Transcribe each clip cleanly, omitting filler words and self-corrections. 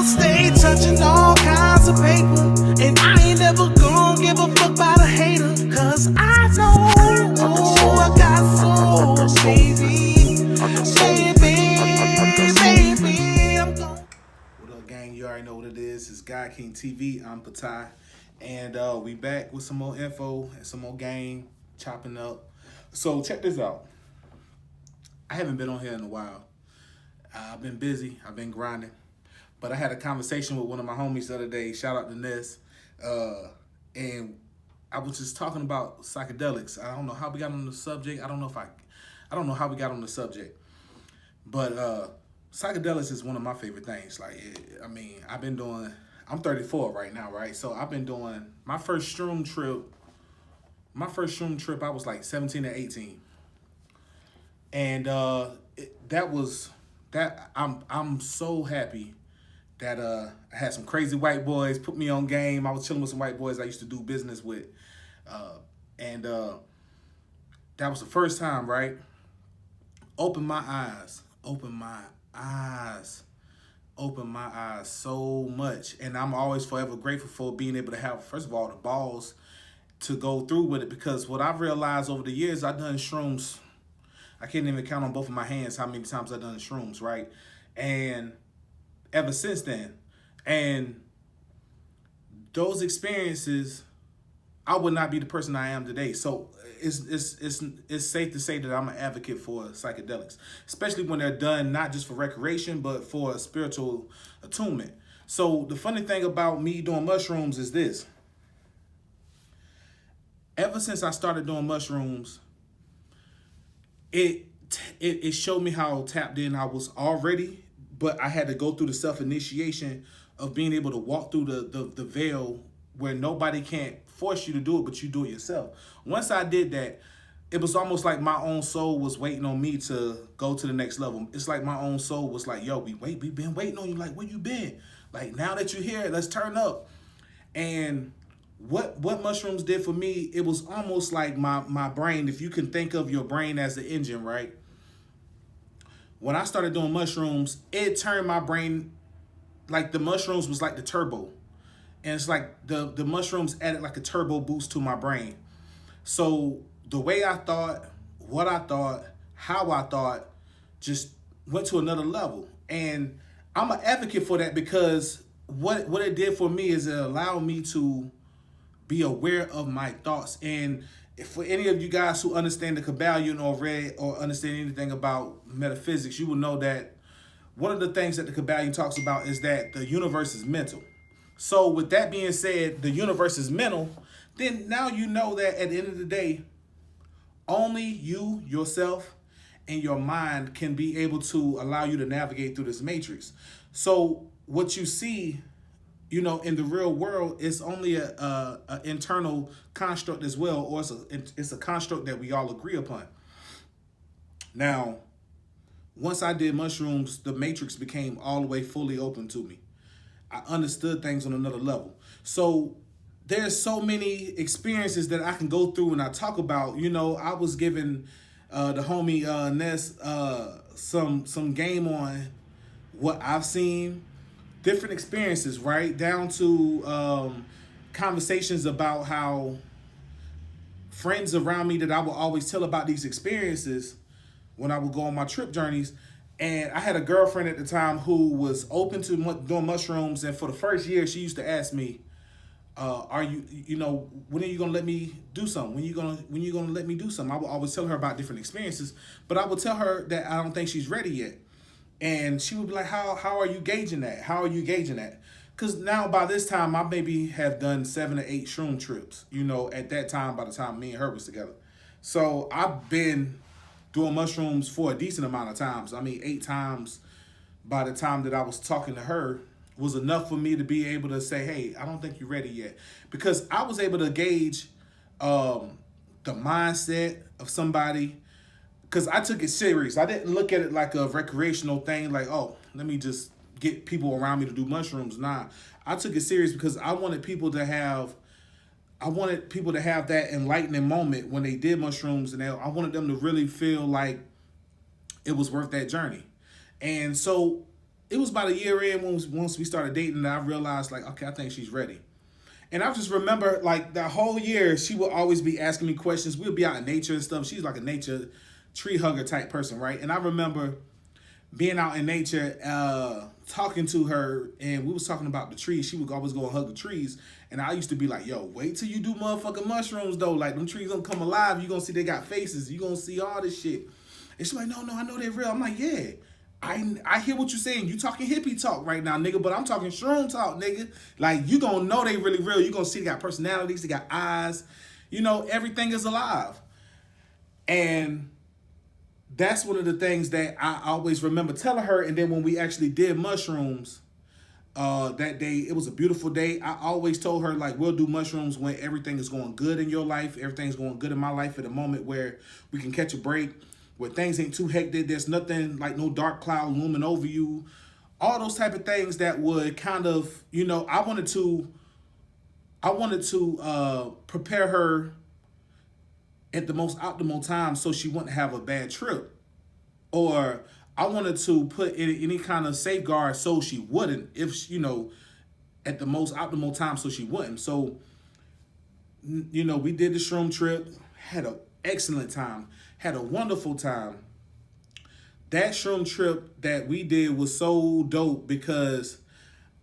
stay touching all kinds of paper, and I ain't never gonna give a fuck about a hater, cause I know I got soul, baby, baby, I'm gonna. What up, gang? You already know what it is. It's God King TV. I'm Patai, and we back with some more info and some more game chopping up. So check this out. I haven't been on here in a while. I've been busy. I've been grinding. But I had a conversation with one of my homies the other day. Shout out to Ness. And I was just talking about psychedelics. I don't know how we got on the subject. I don't know how we got on the subject. But psychedelics is one of my favorite things. Like, I'm 34 right now, right? So I've been doing my first shroom trip. My first shroom trip, I was like 17 or 18. And I'm so happy that I had some crazy white boys put me on game. I was chilling with some white boys I used to do business with. And that was the first time, right? Opened my eyes so much. And I'm always forever grateful for being able to have, first of all, the balls to go through with it. Because what I've realized over the years, I've done shrooms. I can't even count on both of my hands how many times I've done shrooms, right? And ever since then, and those experiences, I would not be the person I am today. So it's safe to say that I'm an advocate for psychedelics, especially when they're done not just for recreation, but for spiritual attunement. So the funny thing about me doing mushrooms is this. Ever since I started doing mushrooms, it showed me how tapped in I was already, but I had to go through the self-initiation of being able to walk through the veil where nobody can't force you to do it, but you do it yourself. Once I did that, it was almost like my own soul was waiting on me to go to the next level. It's like my own soul was like, yo, we've been waiting on you. Like, where you been? Like, now that you're here, let's turn up. And what mushrooms did for me, it was almost like my brain, if you can think of your brain as the engine, right? When I started doing mushrooms, it turned my brain, like the mushrooms was like the turbo. And it's like the mushrooms added like a turbo boost to my brain. So the way I thought, what I thought, how I thought, just went to another level. And I'm an advocate for that because what it did for me is it allowed me to be aware of my thoughts. And for any of you guys who understand the Kabbalion or read or understand anything about metaphysics, you will know that one of the things that the Kabbalion talks about is that the universe is mental. So with that being said, the universe is mental, then now you know that at the end of the day, only you, yourself, and your mind can be able to allow you to navigate through this matrix. So what you see, in the real world, it's only a internal construct as well, or it's a construct that we all agree upon. Now, once I did mushrooms, the matrix became all the way fully open to me. I understood things on another level. So there's so many experiences that I can go through and I talk about. I was giving the homie Ness some game on what I've seen. Different experiences, right? Down to conversations about how friends around me that I would always tell about these experiences when I would go on my trip journeys. And I had a girlfriend at the time who was open to doing mushrooms. And for the first year, she used to ask me, when are you going to let me do something? When you going to let me do something? I would always tell her about different experiences, but I would tell her that I don't think she's ready yet. And she would be like, how are you gauging that? How are you gauging that? Because now by this time, I maybe have done 7 or 8 shroom trips, at that time, by the time me and her was together. So I've been doing mushrooms for a decent amount of times. 8 times by the time that I was talking to her was enough for me to be able to say, hey, I don't think you're ready yet. Because I was able to gauge the mindset of somebody, because I took it serious. I didn't look at it like a recreational thing, like, oh, let me just get people around me to do mushrooms. Nah, I took it serious because I wanted people to have that enlightening moment when they did mushrooms, and I wanted them to really feel like it was worth that journey. And so it was about a year in once we started dating that I realized like, okay, I think she's ready. And I just remember like that whole year, she would always be asking me questions. We'd be out in nature and stuff. She's like a nature tree hugger type person, right? And I remember being out in nature, talking to her, and we was talking about the trees. She would always go and hug the trees. And I used to be like, yo, wait till you do motherfucking mushrooms though. Like them trees don't come alive. You gonna see they got faces. You gonna see all this shit. And she's like, no, I know they're real. I'm like, yeah. I hear what you're saying. You talking hippie talk right now, nigga, but I'm talking shroom talk, nigga. Like, you gonna know they really real. You gonna see they got personalities, they got eyes. You know, everything is alive. And that's one of the things that I always remember telling her. And then when we actually did mushrooms, that day, it was a beautiful day. I always told her, like, we'll do mushrooms when everything is going good in your life. Everything's going good in my life at a moment where we can catch a break, where things ain't too hectic. There's nothing like no dark cloud looming over you. All those type of things that would kind of, you know, I wanted to prepare her at the most optimal time so she wouldn't have a bad trip. Or I wanted to put in any kind of safeguard so she wouldn't, if, you know, at the most optimal time so she wouldn't. So, you know, we did the shroom trip, had an excellent time, had a wonderful time. That shroom trip that we did was so dope because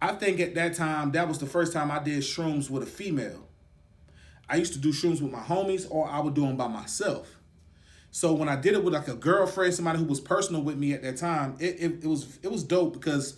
I think at that time, that was the first time I did shrooms with a female. I used to do shrooms with my homies, or I would do them by myself. So when I did it with like a girlfriend, somebody who was personal with me at that time, it was dope because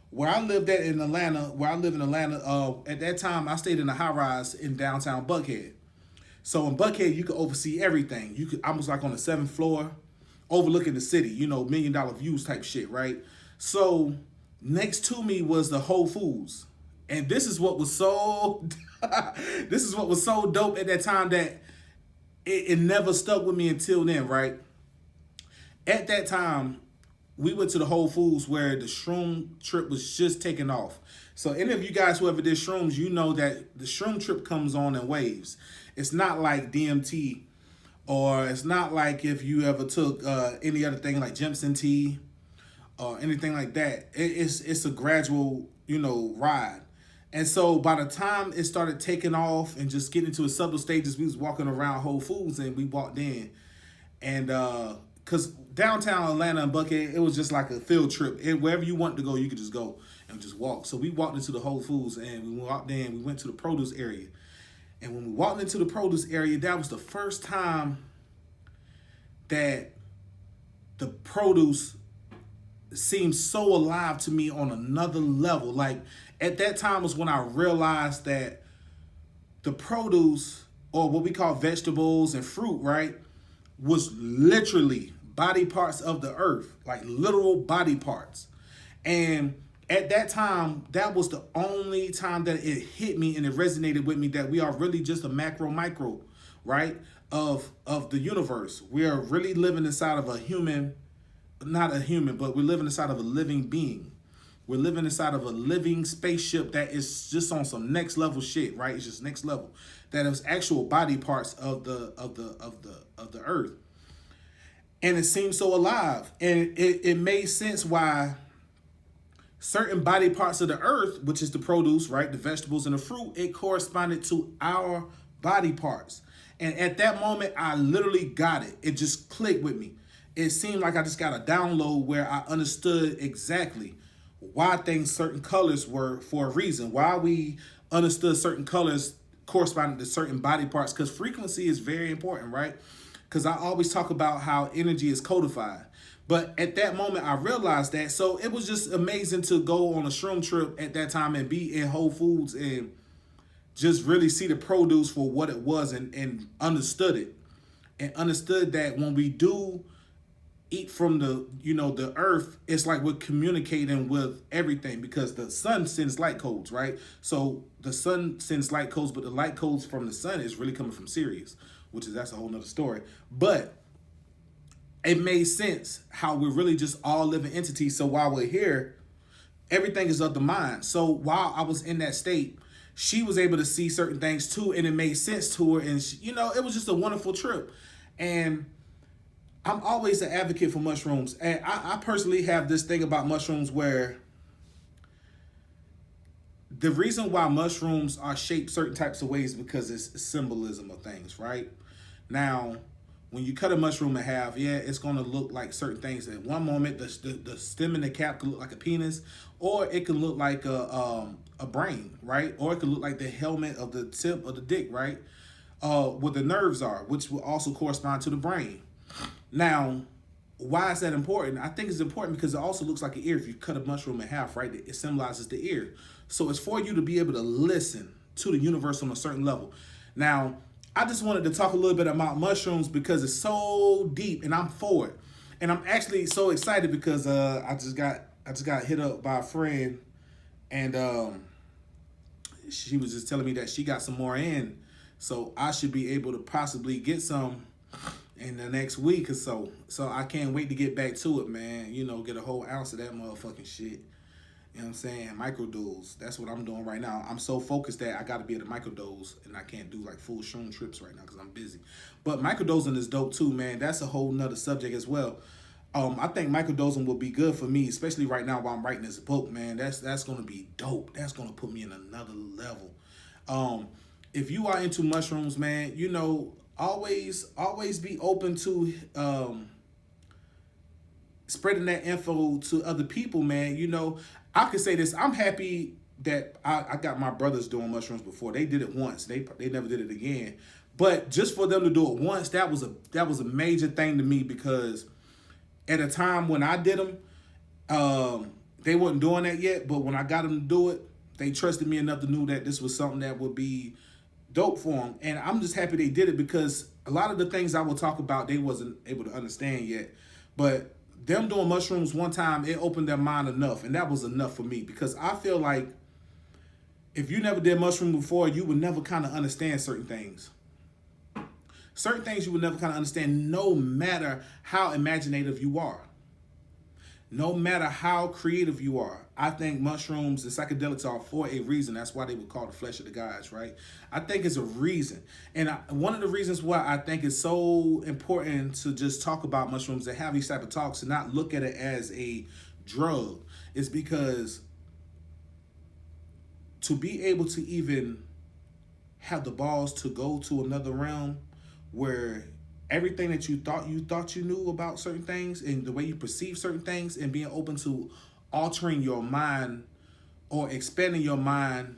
where I lived at in Atlanta, at that time I stayed in a high rise in downtown Buckhead. So in Buckhead, you could oversee everything. I was like on the 7th floor, overlooking the city, you know, $1 million views type shit, right? So next to me was the Whole Foods. And this is what was so dope at that time that it never stuck with me until then, right? At that time, we went to the Whole Foods where the shroom trip was just taking off. So any of you guys who ever did shrooms, you know that the shroom trip comes on in waves. It's not like DMT, or it's not like if you ever took any other thing like Jimson tea or anything like that. It's a gradual, you know, ride. And so by the time it started taking off and just getting to its subtle stages, we was walking around Whole Foods and we walked in. And because downtown Atlanta and Buckhead, it was just like a field trip. Wherever you wanted to go, you could just go and just walk. So we walked into the Whole Foods and we walked in, we went to the produce area. And when we walked into the produce area, that was the first time that the produce seemed so alive to me on another level. Like, at that time was when I realized that the produce, or what we call vegetables and fruit, right, was literally body parts of the earth, like literal body parts. And at that time, that was the only time that it hit me and it resonated with me that we are really just a micro, right, of the universe. We are really living inside of a human, not a human, but we're living inside of a living being. We're living inside of a living spaceship that is just on some next level shit, right? It's just next level. That is actual body parts of the earth. And it seems so alive. And it made sense why certain body parts of the earth, which is the produce, right? The vegetables and the fruit, it corresponded to our body parts. And at that moment, I literally got it. It just clicked with me. It seemed like I just got a download where I understood exactly why certain colors were for a reason, why we understood certain colors corresponding to certain body parts, because frequency is very important, right? Because I always talk about how energy is codified. But at that moment, I realized that. So it was just amazing to go on a shroom trip at that time and be in Whole Foods and just really see the produce for what it was and understood it. And understood that when we do eat from the earth, it's like we're communicating with everything, because the sun sends light codes, right? So the sun sends light codes, but the light codes from the sun is really coming from Sirius, that's a whole nother story. But it made sense how we're really just all living entities. So while we're here, everything is of the mind. So while I was in that state, she was able to see certain things too, and it made sense to her. And it was just a wonderful trip. And I'm always an advocate for mushrooms. And I personally have this thing about mushrooms where The reason why mushrooms are shaped certain types of ways because it's symbolism of things, right? Now, when you cut a mushroom in half, yeah, it's gonna look like certain things. At one moment, the stem and the cap could look like a penis, or it could look like a brain, right? Or it could look like the helmet of the tip of the dick, right? Where the nerves are, which will also correspond to the brain. Now, why is that important? I think it's important because it also looks like an ear. If you cut a mushroom in half, right, it symbolizes the ear. So it's for you to be able to listen to the universe on a certain level. Now, I just wanted to talk a little bit about mushrooms because it's so deep, and I'm for it. And I'm actually so excited because I just got hit up by a friend, and she was just telling me that she got some more in, so I should be able to possibly get some in the next week or so. So I can't wait to get back to it, man. You know, get a whole ounce of that motherfucking shit. You know what I'm saying? Microdose. That's what I'm doing right now. I'm so focused that I got to be at a microdose, and I can't do like full shroom trips right now because I'm busy. But microdosing is dope too, man. That's a whole nother subject as well. I think microdosing will be good for me, especially right now while I'm writing this book, man. That's gonna be dope. That's gonna put me in another level. If you are into mushrooms, man, you know, always be open to spreading that info to other people, man. You know, I could say this. I'm happy that I got my brothers doing mushrooms before. They did it once. They never did it again. But just for them to do it once, that was a major thing to me because at a time when I did them, they weren't doing that yet. But when I got them to do it, they trusted me enough to know that this was something that would be dope for them. And I'm just happy they did it because a lot of the things I will talk about, they wasn't able to understand yet. But them doing mushrooms one time, it opened their mind enough. And that was enough for me because I feel like if you never did mushroom before, you would never kind of understand certain things. Certain things you would never kind of understand no matter how imaginative you are. No matter how creative you are. I think mushrooms and psychedelics are for a reason. That's why they would call the flesh of the gods, right? I think it's a reason. And one of the reasons why I think it's so important to just talk about mushrooms and have these type of talks and not look at it as a drug is because to be able to even have the balls to go to another realm where everything that you thought you knew about certain things and the way you perceive certain things and being open to altering your mind or expanding your mind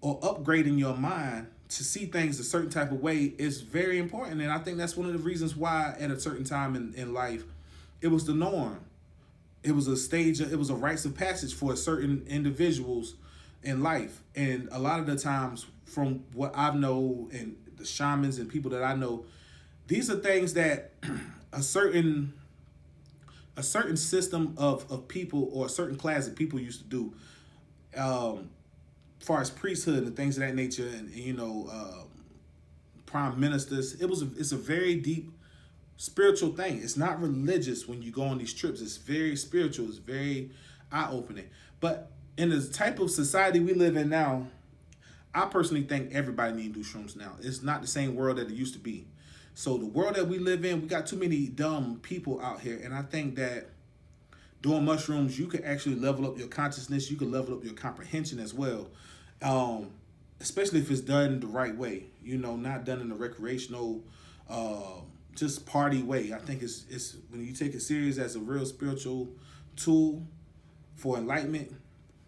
or upgrading your mind to see things a certain type of way is very important. And I think that's one of the reasons why at a certain time in life, it was the norm. It was a stage, it was a rites of passage for certain individuals in life. And a lot of the times from what I know and the shamans and people that I know, these are things that a certain system of people or a certain class of people used to do, far as priesthood and things of that nature, and you know, prime ministers. It's a very deep spiritual thing. It's not religious when you go on these trips. It's very spiritual. It's very eye-opening. But in the type of society we live in now, I personally think everybody needs to do shrooms now. It's not the same world that it used to be. So the world that we live in, we got too many dumb people out here. And I think that doing mushrooms, you can actually level up your consciousness. You can level up your comprehension as well. Especially if it's done the right way. You know, not done in a recreational, just party way. I think it's when you take it serious as a real spiritual tool for enlightenment,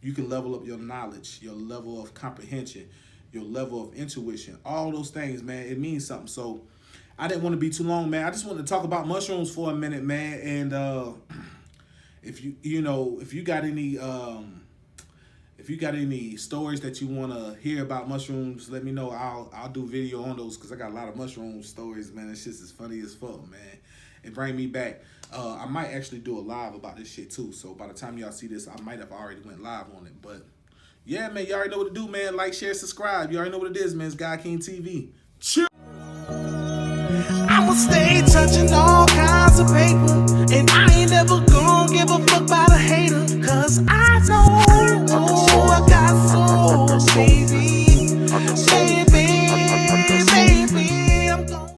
you can level up your knowledge, your level of comprehension, your level of intuition, all those things, man. It means something. So I didn't want to be too long, man. I just wanted to talk about mushrooms for a minute, man. And if you got any stories that you want to hear about mushrooms, let me know. I'll do video on those because I got a lot of mushroom stories, man. This shit's as funny as fuck, man. It bring me back. I might actually do a live about this shit too. So by the time y'all see this, I might have already went live on it. But yeah, man, you already know what to do, man. Like, share, subscribe. You already know what it is, man. It's God King TV. Chill. I'ma stay